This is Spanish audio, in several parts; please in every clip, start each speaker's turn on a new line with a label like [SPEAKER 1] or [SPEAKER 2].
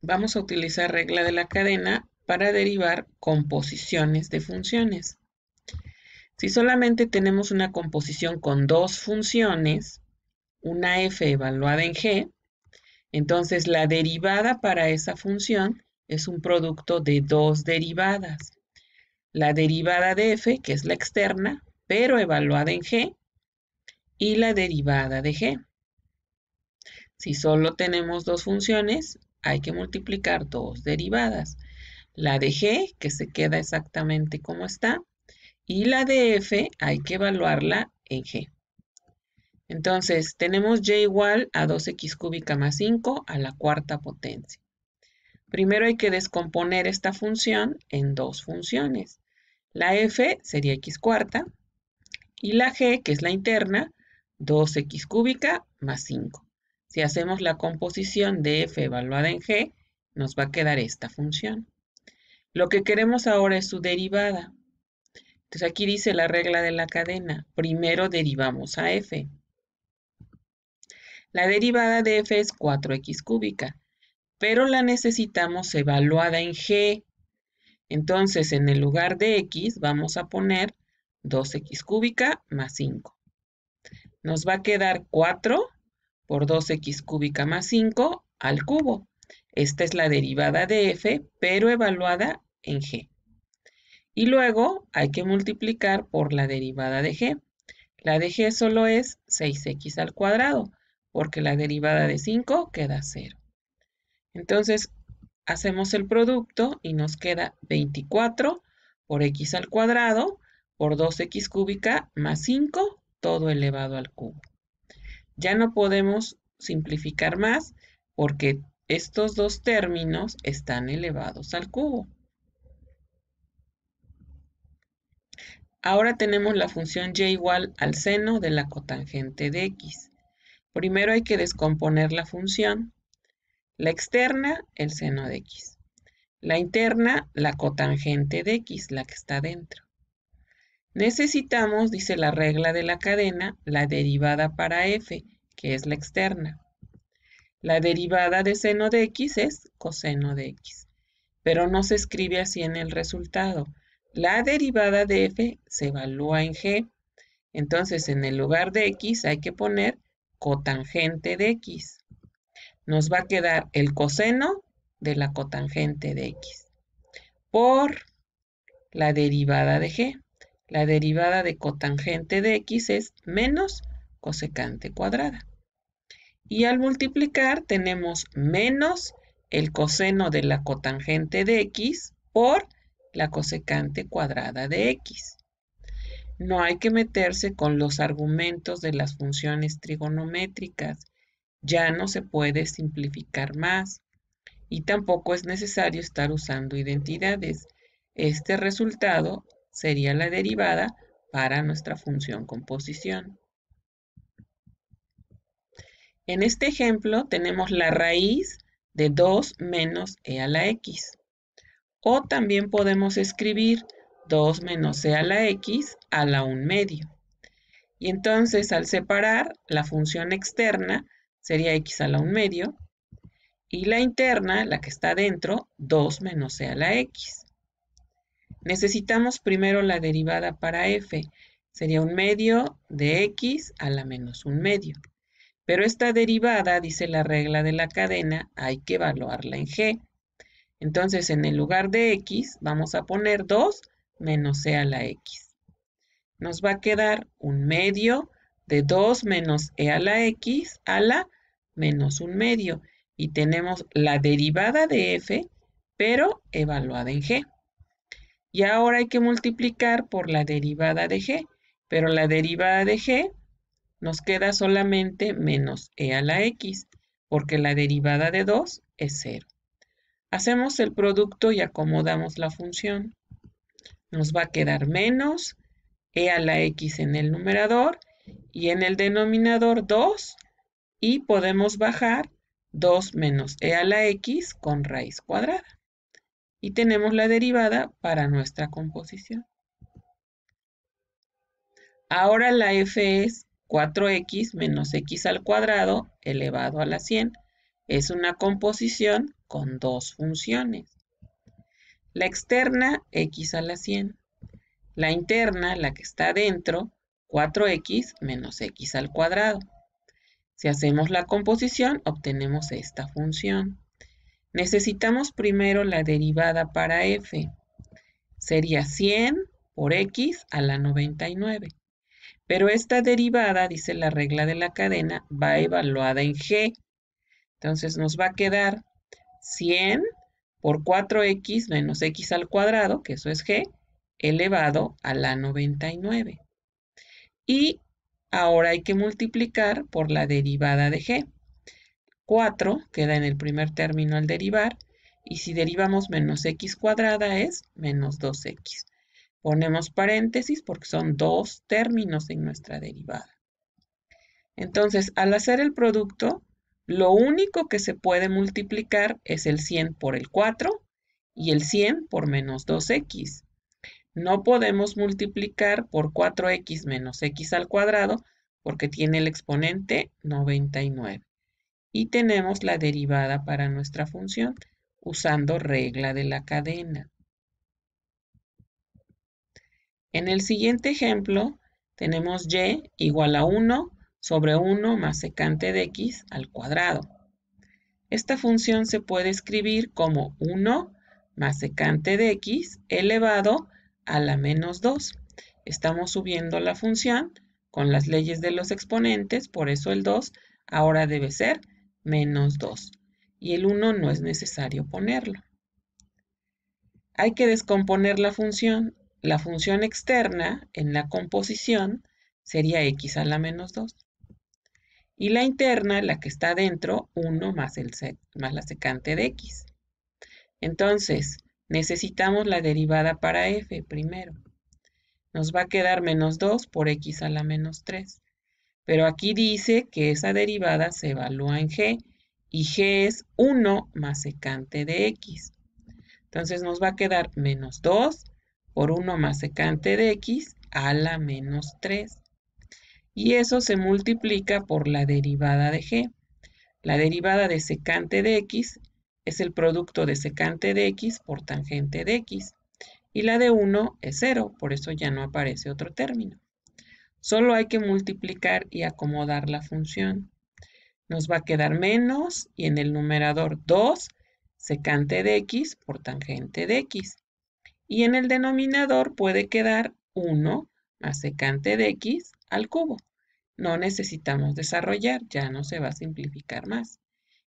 [SPEAKER 1] Vamos a utilizar regla de la cadena para derivar composiciones de funciones. Si solamente tenemos una composición con dos funciones, una f evaluada en g, entonces la derivada para esa función es un producto de dos derivadas. La derivada de f, que es la externa, pero evaluada en g, y la derivada de g. Si solo tenemos dos funciones, hay que multiplicar dos derivadas. La de g, que se queda exactamente como está, y la de f hay que evaluarla en g. Entonces, tenemos y igual a 2x cúbica más 5 a la cuarta potencia. Primero hay que descomponer esta función en dos funciones. La f sería x cuarta y la g, que es la interna, 2x cúbica más 5. Si hacemos la composición de f evaluada en g, nos va a quedar esta función. Lo que queremos ahora es su derivada. Entonces aquí dice la regla de la cadena. Primero derivamos a f. La derivada de f es 4x cúbica, pero la necesitamos evaluada en g. Entonces en el lugar de x vamos a poner 2x cúbica más 5. Nos va a quedar 4 por 2x cúbica más 5 al cubo. Esta es la derivada de f, pero evaluada en g. Y luego hay que multiplicar por la derivada de g. La de g solo es 6x al cuadrado, porque la derivada de 5 queda 0. Entonces, hacemos el producto y nos queda 24 por x al cuadrado por 2x cúbica más 5, todo elevado al cubo. Ya no podemos simplificar más porque estos dos términos están elevados al cubo. Ahora tenemos la función y igual al seno de la cotangente de x. Primero hay que descomponer la función. La externa, el seno de x. La interna, la cotangente de x, la que está dentro. Necesitamos, dice la regla de la cadena, la derivada para f, que es la externa. La derivada de seno de x es coseno de x, pero no se escribe así en el resultado. La derivada de f se evalúa en g. Entonces, en el lugar de x hay que poner cotangente de x. Nos va a quedar el coseno de la cotangente de x por la derivada de g. La derivada de cotangente de x es menos cosecante cuadrada. Y al multiplicar tenemos menos el coseno de la cotangente de x por la cosecante cuadrada de x. No hay que meterse con los argumentos de las funciones trigonométricas. Ya no se puede simplificar más y tampoco es necesario estar usando identidades. Este resultado sería la derivada para nuestra función composición. En este ejemplo tenemos la raíz de 2 menos e a la x. O también podemos escribir 2 menos e a la x a la 1 medio. Y entonces al separar, la función externa sería x a la 1 medio. Y la interna, la que está dentro, 2 menos e a la x. Necesitamos primero la derivada para f. Sería 1 medio de x a la menos 1 medio. Pero esta derivada, dice la regla de la cadena, hay que evaluarla en g. Entonces, en el lugar de x, vamos a poner 2 menos e a la x. Nos va a quedar 1 medio de 2 menos e a la x a la menos 1 medio. Y tenemos la derivada de f, pero evaluada en g. Y ahora hay que multiplicar por la derivada de g. Pero la derivada de g nos queda solamente menos e a la x, porque la derivada de 2 es 0. Hacemos el producto y acomodamos la función. Nos va a quedar menos e a la x en el numerador y en el denominador 2, y podemos bajar 2 menos e a la x con raíz cuadrada. Y tenemos la derivada para nuestra composición. Ahora la f es 4x menos x al cuadrado elevado a la 100. Es una composición con dos funciones. La externa, x a la 100. La interna, la que está adentro, 4x menos x al cuadrado. Si hacemos la composición, obtenemos esta función. Necesitamos primero la derivada para f. Sería 100 por x a la 99. Pero esta derivada, dice la regla de la cadena, va evaluada en g. Entonces nos va a quedar 100 por 4x menos x al cuadrado, que eso es g, elevado a la 99. Y ahora hay que multiplicar por la derivada de g. 4 queda en el primer término al derivar, y si derivamos menos x cuadrada es menos 2x. Ponemos paréntesis porque son dos términos en nuestra derivada. Entonces, al hacer el producto, lo único que se puede multiplicar es el 100 por el 4 y el 100 por menos 2x. No podemos multiplicar por 4x menos x al cuadrado porque tiene el exponente 99. Y tenemos la derivada para nuestra función usando regla de la cadena. En el siguiente ejemplo tenemos y igual a 1 sobre 1 más secante de x al cuadrado. Esta función se puede escribir como 1 más secante de x elevado a la menos 2. Estamos subiendo la función con las leyes de los exponentes, por eso el 2 ahora debe ser menos 2. Y el 1 no es necesario ponerlo. Hay que descomponer la función. La función externa en la composición sería x a la menos 2. Y la interna, la que está dentro, 1 más la secante de x. Entonces, necesitamos la derivada para f primero. Nos va a quedar menos 2 por x a la menos 3. Pero aquí dice que esa derivada se evalúa en g, y g es 1 más secante de x. Entonces nos va a quedar menos 2 por 1 más secante de x a la menos 3. Y eso se multiplica por la derivada de g. La derivada de secante de x es el producto de secante de x por tangente de x. Y la de 1 es 0, por eso ya no aparece otro término. Solo hay que multiplicar y acomodar la función. Nos va a quedar menos, y en el numerador 2, secante de x por tangente de x. Y en el denominador puede quedar 1 más secante de x al cubo. No necesitamos desarrollar, ya no se va a simplificar más.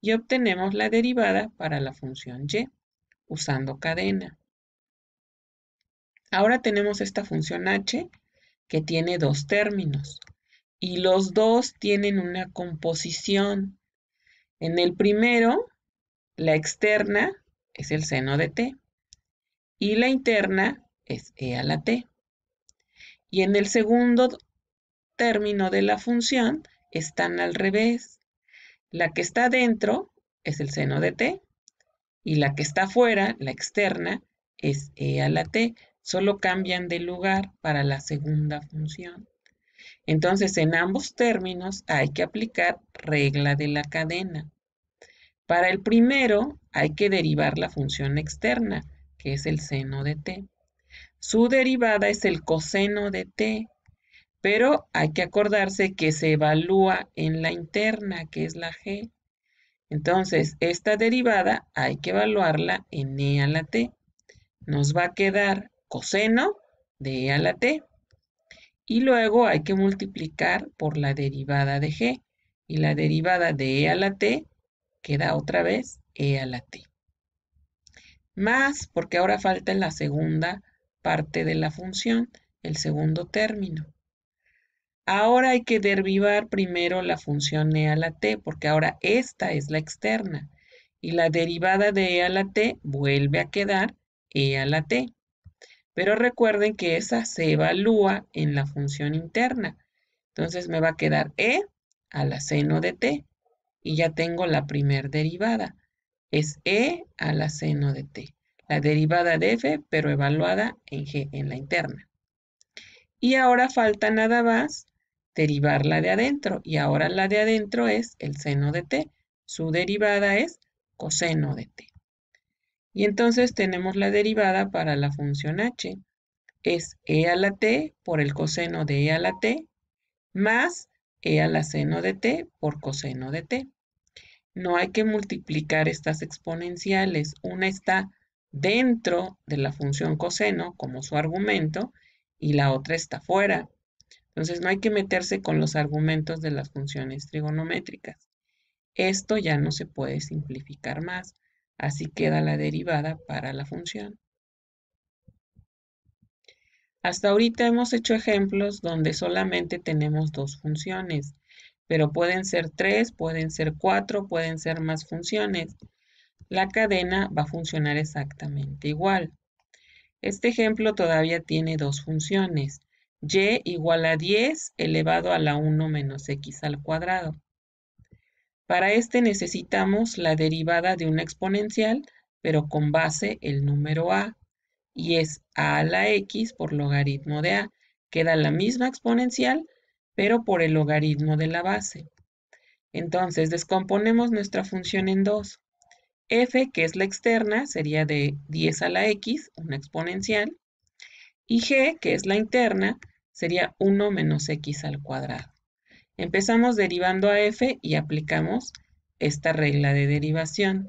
[SPEAKER 1] Y obtenemos la derivada para la función y, usando cadena. Ahora tenemos esta función h, que tiene dos términos. Y los dos tienen una composición. En el primero, la externa es el seno de t. Y la interna es e a la t. Y en el segundo término de la función están al revés. La que está dentro es el seno de t y la que está afuera, la externa, es e a la t. Solo cambian de lugar para la segunda función. Entonces, en ambos términos hay que aplicar regla de la cadena. Para el primero hay que derivar la función externa, que es el seno de t. Su derivada es el coseno de t, pero hay que acordarse que se evalúa en la interna, que es la g. Entonces, esta derivada hay que evaluarla en e a la t. Nos va a quedar coseno de e a la t. Y luego hay que multiplicar por la derivada de g. Y la derivada de e a la t queda otra vez e a la t. Más, porque ahora falta la segunda parte de la función, el segundo término. Ahora hay que derivar primero la función e a la t, porque ahora esta es la externa. Y la derivada de e a la t vuelve a quedar e a la t. Pero recuerden que esa se evalúa en la función interna. Entonces me va a quedar e a la seno de t. Y ya tengo la primer derivada. Es e a la seno de t. La derivada de f, pero evaluada en g, en la interna. Y ahora falta nada más derivar la de adentro. Y ahora la de adentro es el seno de t. Su derivada es coseno de t. Y entonces tenemos la derivada para la función h. Es e a la t por el coseno de e a la t más e a la seno de t por coseno de t. No hay que multiplicar estas exponenciales. Una está dentro de la función coseno como su argumento y la otra está fuera. Entonces no hay que meterse con los argumentos de las funciones trigonométricas. Esto ya no se puede simplificar más. Así queda la derivada para la función. Hasta ahorita hemos hecho ejemplos donde solamente tenemos dos funciones, pero pueden ser 3, pueden ser 4, pueden ser más funciones. La cadena va a funcionar exactamente igual. Este ejemplo todavía tiene dos funciones. Y igual a 10 elevado a la 1 menos x al cuadrado. Para este necesitamos la derivada de una exponencial, pero con base el número a. Y es a la x por logaritmo de a. Queda la misma exponencial, pero por el logaritmo de la base. Entonces, descomponemos nuestra función en dos. F, que es la externa, sería de 10 a la x, una exponencial. Y g, que es la interna, sería 1 menos x al cuadrado. Empezamos derivando a f y aplicamos esta regla de derivación.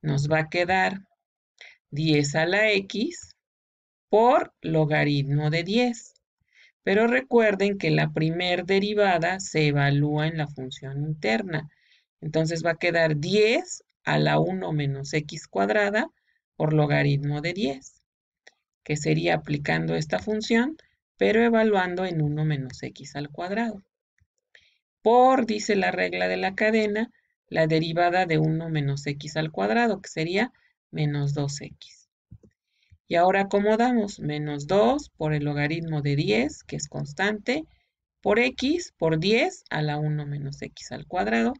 [SPEAKER 1] Nos va a quedar 10 a la x por logaritmo de 10. Pero recuerden que la primer derivada se evalúa en la función interna. Entonces va a quedar 10 a la 1 menos x cuadrada por logaritmo de 10, que sería aplicando esta función, pero evaluando en 1 menos x al cuadrado. Por, dice la regla de la cadena, la derivada de 1 menos x al cuadrado, que sería menos 2x. Y ahora acomodamos menos 2 por el logaritmo de 10, que es constante, por x por 10 a la 1 menos x al cuadrado,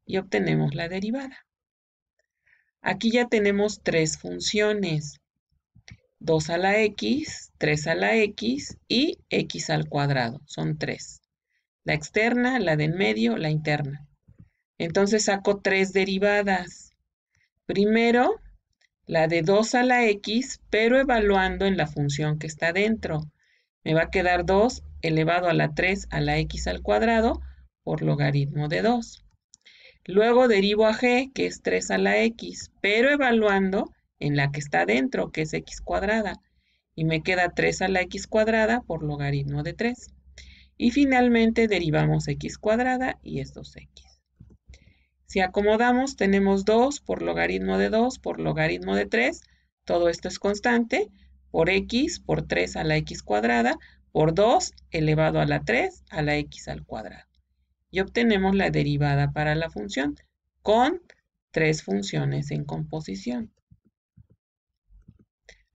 [SPEAKER 1] y obtenemos la derivada. Aquí ya tenemos tres funciones. 2 a la x, 3 a la x y x al cuadrado. Son tres. La externa, la de en medio, la interna. Entonces saco tres derivadas. Primero, la de 2 a la x, pero evaluando en la función que está dentro. Me va a quedar 2 elevado a la 3 a la x al cuadrado por logaritmo de 2. Luego derivo a g, que es 3 a la x, pero evaluando en la que está dentro, que es x cuadrada. Y me queda 3 a la x cuadrada por logaritmo de 3. Y finalmente derivamos x cuadrada y es 2x. Si acomodamos, tenemos 2 por logaritmo de 2 por logaritmo de 3. Todo esto es constante. Por x, por 3 a la x cuadrada, por 2 elevado a la 3 a la x al cuadrado. Y obtenemos la derivada para la función con tres funciones en composición.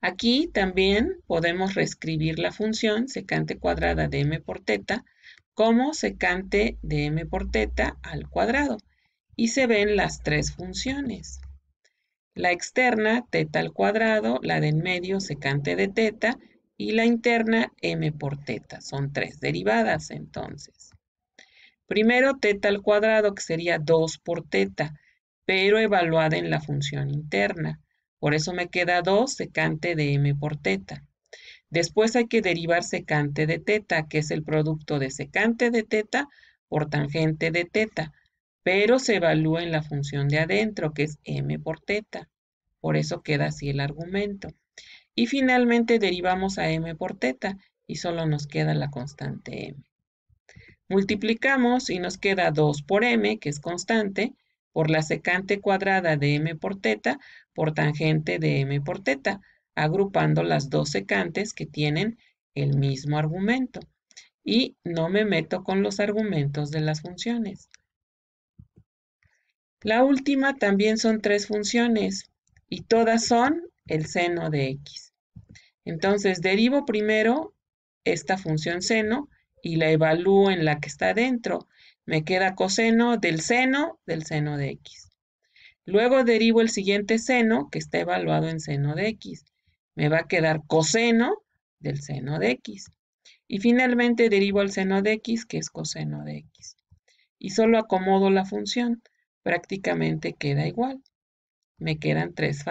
[SPEAKER 1] Aquí también podemos reescribir la función secante cuadrada de m por teta como secante de m por teta al cuadrado. Y se ven las tres funciones. La externa, teta al cuadrado, la de en medio, secante de teta, y la interna, m por teta. Son tres derivadas entonces. Primero, teta al cuadrado, que sería 2 por teta, pero evaluada en la función interna. Por eso me queda 2 secante de m por teta. Después hay que derivar secante de teta, que es el producto de secante de teta por tangente de teta, pero se evalúa en la función de adentro, que es m por teta. Por eso queda así el argumento. Y finalmente derivamos a m por teta y solo nos queda la constante m. Multiplicamos y nos queda 2 por m, que es constante, por la secante cuadrada de m por teta por tangente de m por teta, agrupando las dos secantes que tienen el mismo argumento. Y no me meto con los argumentos de las funciones. La última también son tres funciones y todas son el seno de x. Entonces derivo primero esta función seno y la evalúo en la que está dentro. Me queda coseno del seno de x. Luego derivo el siguiente seno que está evaluado en seno de x. Me va a quedar coseno del seno de x. Y finalmente derivo el seno de x, que es coseno de x. Y solo acomodo la función. Prácticamente queda igual. me quedan 3